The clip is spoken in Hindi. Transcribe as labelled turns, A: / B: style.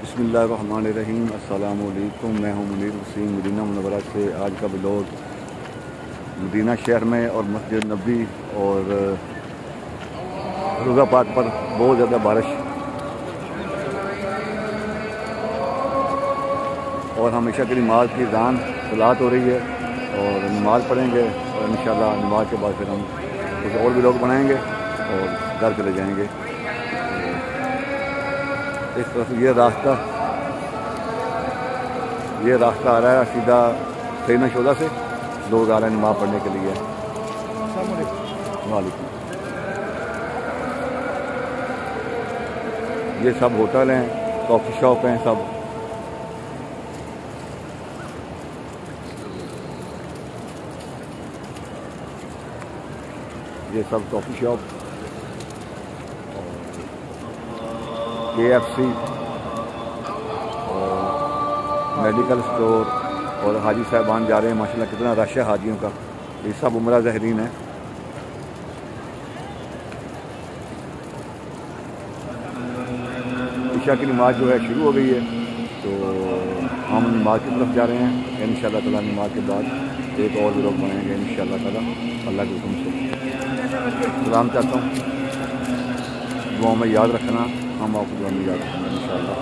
A: बिस्मिल्लाहिर्रहमानिर्रहीम। अस्सलामु अलैकुम। मैं हूं मुनीर वसीम मदीना मुनव्वरा से। आज का व्लॉग मदीना शहर में और मस्जिद नबी और रोज़ा पाक पर बहुत ज़्यादा बारिश और हमेशा की नमाज की अज़ान सलात हो रही है और नमाज़ पढ़ेंगे और इंशाअल्लाह नमाज के बाद फिर हम कुछ और व्लॉग बनाएंगे और घर चले जाएंगे। इस तरफ ये रास्ता आ रहा है सीधा सैना शोला से। लोग आ रहे हैं नमाज़ पढ़ने के लिए। वालेकुम। ये सब होटल हैं, कॉफ़ी शॉप हैं सब। ये सब कॉफ़ी शॉप, KFC और मेडिकल स्टोर और हाजी साहबान जा रहे हैं। माशाल्लाह कितना रश है हाजियों का। ये सब उम्रा ज़ाहिरीन है। ईशा की नमाज जो है शुरू हो गई है तो हम नमाज की तरफ जा रहे हैं। इंशाअल्लाह ताला नमाज के बाद एक और व्लॉग बनाएंगे इंशाअल्लाह ताला। अल्लाह के हुक्म से सलाम चाहता हूँ। दुआ में याद रखना, हम आपको दुआ में याद रखेंगे इंशाअल्लाह।